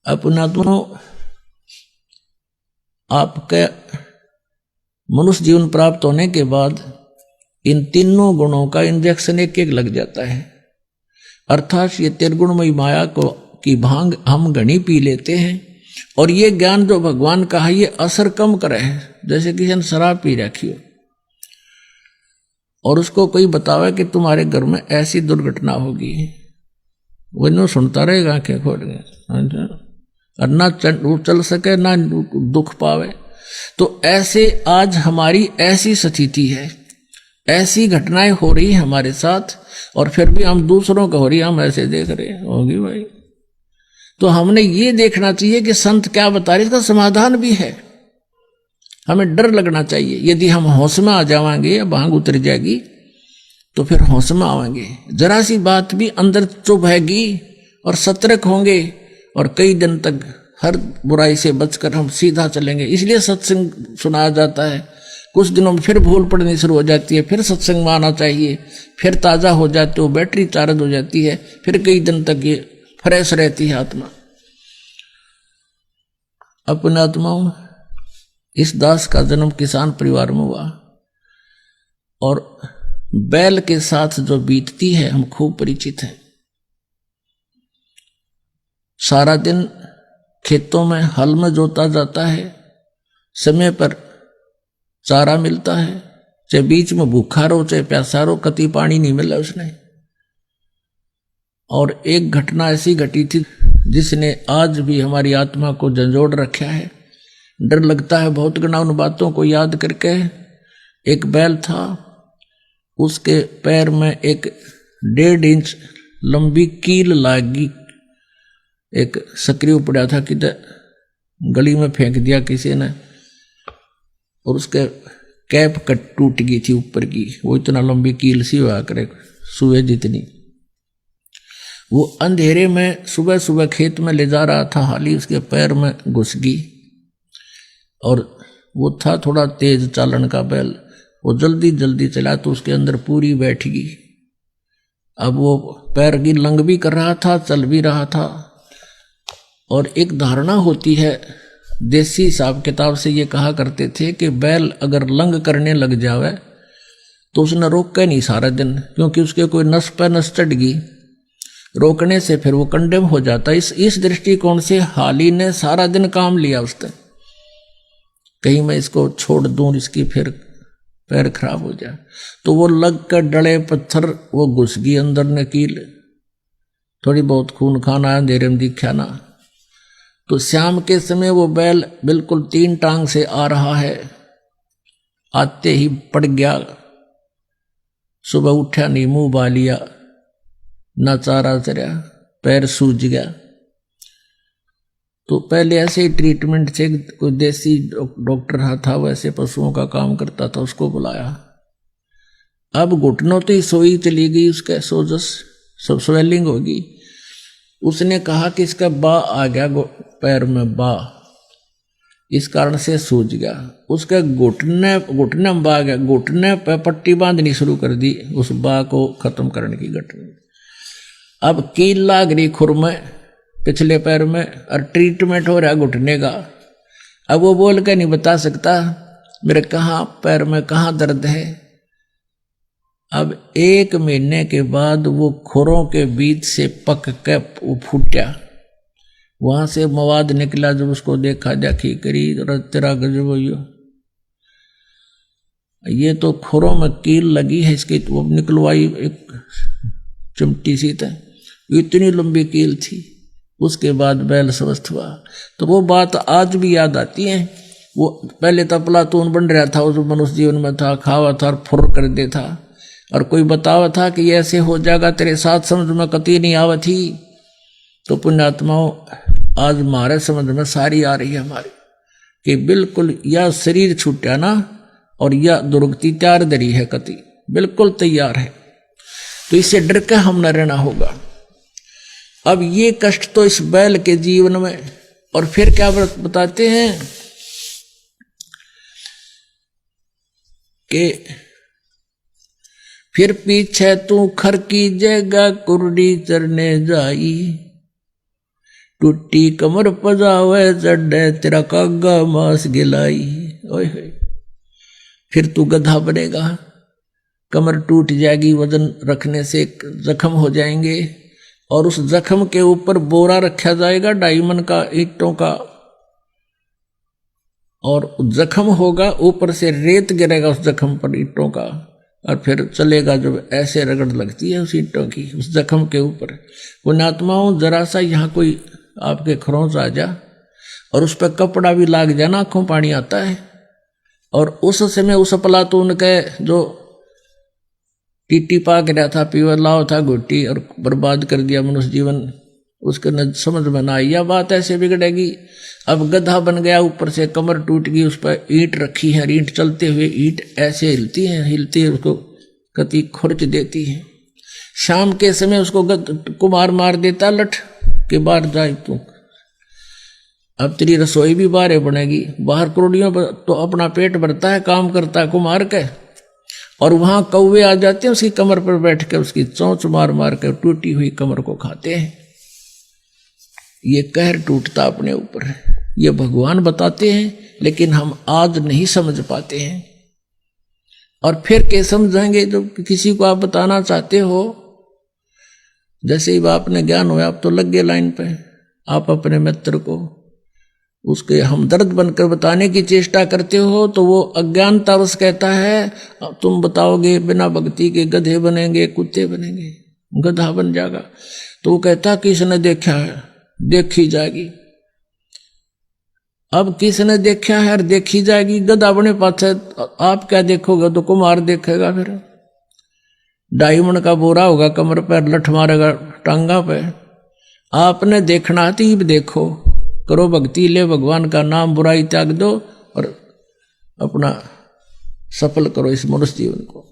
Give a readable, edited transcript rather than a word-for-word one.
अपना दोनों आपके मनुष्य जीवन प्राप्त होने के बाद इन तीनों गुणों का इंजेक्शन एक एक लग जाता है। अर्थात ये त्रिगुणमयी माया को की भांग हम घनी पी लेते हैं और ये ज्ञान जो भगवान का है ये असर कम करे है। जैसे किसी ने शराब पी रखी हो और उसको कोई बतावे कि तुम्हारे घर में ऐसी दुर्घटना होगी, वो नो सुनता रहेगा आंखें खोल के और ना चल सके ना दुख पावे। तो ऐसे आज हमारी ऐसी स्थिति है, ऐसी घटनाएं हो रही है हमारे साथ और फिर भी हम दूसरों का हो रही हम ऐसे देख रहे हैं होगी भाई। तो हमने ये देखना चाहिए कि संत क्या बता रहे, इसका समाधान भी है। हमें डर लगना चाहिए। यदि हम होश में आ जाएंगे या भांग उतर जाएगी तो फिर होश में आवेंगे, जरा सी बात भी अंदर चुभेगी और सतर्क होंगे और कई दिन तक हर बुराई से बचकर हम सीधा चलेंगे। इसलिए सत्संग सुनाया जाता है। कुछ दिनों में फिर भूल पड़नी शुरू हो जाती है, फिर सत्संग में आना चाहिए, फिर ताज़ा हो जाते हो, बैटरी चार्ज हो जाती है, फिर कई दिन तक ये फ्रेश रहती है आत्मा। अपने आत्माओं, इस दास का जन्म किसान परिवार में हुआ और बैल के साथ जो बीतती है हम खूब परिचित हैं। सारा दिन खेतों में हल में जोता जाता है, समय पर चारा मिलता है, चाहे बीच में भूखा रहो चाहे प्यासा रहो, कति पानी नहीं मिला उसने। और एक घटना ऐसी घटी थी जिसने आज भी हमारी आत्मा को झंझोड़ रखा है। डर लगता है बहुत गणा उन बातों को याद करके। एक बैल था, उसके पैर में एक 1.5 इंच लंबी कील लागी। एक सक्रिय पड़ा था कि गली में फेंक दिया किसी ने और उसके कैप कट टूट गई थी ऊपर की। वो इतना लंबी कील सी हुआ करे सुबह जितनी। वो अंधेरे में सुबह सुबह खेत में ले जा रहा था, हाली उसके पैर में घुस गई और वो था थोड़ा तेज चालन का बैल। वो जल्दी जल्दी चला तो उसके अंदर पूरी बैठ गई। अब वो पैर की लंग भी कर रहा था, चल भी रहा था। और एक धारणा होती है, देसी हिसाब किताब से ये कहा करते थे कि बैल अगर लंग करने लग जावे तो उसने रोके नहीं सारा दिन, क्योंकि उसके कोई नस पे नस चढ़ गई, रोकने से फिर वो कंडेम हो जाता। इस दृष्टिकोण से हाली ने सारा दिन काम लिया उसने, कहीं मैं इसको छोड़ दूं, इसकी फिर पैर खराब हो जाए। तो वो लग कर डले पत्थर वो घुस गई अंदर ने कील, थोड़ी बहुत खून खाना अंधेरे में दिखा ना। तो शाम के समय वो बैल बिल्कुल 3 टांग से आ रहा है, आते ही पड़ गया। सुबह उठा नहीं, मुंह बा लिया, ना चारा चरा, पैर सूज गया। तो पहले ऐसे ही ट्रीटमेंट से कोई देसी डॉक्टर था, वैसे पशुओं का काम करता था, उसको बुलाया। अब घुटनों तो ही सोई चली गई, उसके सोजस सब स्वेलिंग होगी। उसने कहा कि इसका बा आ गया पैर में, बा इस कारण से सूज गया। उसके घुटने में बा गया, घुटने पे पट्टी बांधनी शुरू कर दी उस बा को खत्म करने की घटना। अब कील लाग रही खुर में पिछले पैर में और ट्रीटमेंट हो रहा घुटने का। अब वो बोल के नहीं बता सकता मेरे कहाँ पैर में कहाँ दर्द है। अब 1 महीने के बाद वो खुरों के बीच से पक के वो फूटा, वहां से मवाद निकला। जब उसको देखा जाखी करी और तेरा गजब हो, ये तो खुरों में कील लगी है इसकी। तो निकलवाई एक चिमटी सी था, इतनी लंबी कील थी। उसके बाद बैल स्वस्थ हुआ। तो वो बात आज भी याद आती है। वो पहले तो प्लातून बन रहा था, उस मनुष्य जीवन में था, खावा था और फुर कर दे था, और कोई बतावा था कि ऐसे हो जाएगा तेरे साथ, समझ में कती नहीं आवा थी। तो पुण्यात्माओं, आज हमारे समझ में सारी आ रही है हमारी कि बिल्कुल या शरीर छूटा ना और या दुर्गति तैयार दरी है, कति बिल्कुल तैयार है। तो इससे डर के हम न रहना होगा। अब ये कष्ट तो इस बैल के जीवन में, और फिर क्या बताते हैं कि फिर पीछे तू खर की जगह कुर्डी चरने जाई, टूटी कमर पजावे चढ़े तेरा कागा मांस गिलाई। ओए होए, फिर तू गधा बनेगा, कमर टूट जाएगी, वजन रखने से जख्म हो जाएंगे, और उस जख्म के ऊपर बोरा रखा जाएगा डायमंड का, ईंटों का, और जख्म होगा, ऊपर से रेत गिरेगा उस जख्म पर ईंटों का, और फिर चलेगा जब ऐसे रगड़ लगती है उस ईंटों की उस जख्म के ऊपर। पुण्यात्माओं, जरा सा यहाँ कोई आपके खरोंच आ जा और उस पर कपड़ा भी लाग जाना, आंखों पानी आता है। और उस समय उस प्लातून के जो टीटी पाक रहा था, पीवर लाव था घुट्टी, और बर्बाद कर दिया मनुष्य जीवन, उसके न समझ में ना आई यह बात ऐसे बिगड़ेगी। अब गधा बन गया, ऊपर से कमर टूट गई, उस पर ईंट रखी है, ईंट चलते हुए ईंट ऐसे हिलती है उसको कति खुरच देती है। शाम के समय उसको कुमार मार देता लठ के बाहर जाए तू, अब तेरी रसोई भी बाहर बनेगी। बाहर करोड़ियों पर तो अपना पेट भरता है, काम करता है कुमार के, और वहां कौवे आ जाते हैं उसकी कमर पर बैठ कर उसकी चोंच मार मार कर टूटी हुई कमर को खाते हैं। ये कहर टूटता अपने ऊपर है, ये भगवान बताते हैं, लेकिन हम आज नहीं समझ पाते हैं। और फिर क्या समझेंगे जब किसी को आप बताना चाहते हो, जैसे ही आपने ज्ञान हुआ आप तो लग गए लाइन पे, आप अपने मित्र को उसके हमदर्द बनकर बताने की चेष्टा करते हो तो वो अज्ञानतावश कहता है तुम बताओगे बिना भक्ति के गधे बनेंगे, कुत्ते बनेंगे, गधा बन जाएगा। तो वो कहता किसने देखा है, देखी जाएगी। अब किसने देखा है और देखी जाएगी, गधा बने पाछे आप क्या देखोगे, तो कुमार देखेगा। फिर डायमंड का बोरा होगा कमर पर, लठ मारेगा टांगा पे। आपने देखना तीब देखो, करो भक्ति, ले भगवान का नाम, बुराई त्याग दो और अपना सफल करो इस मनुष्य जीवन को।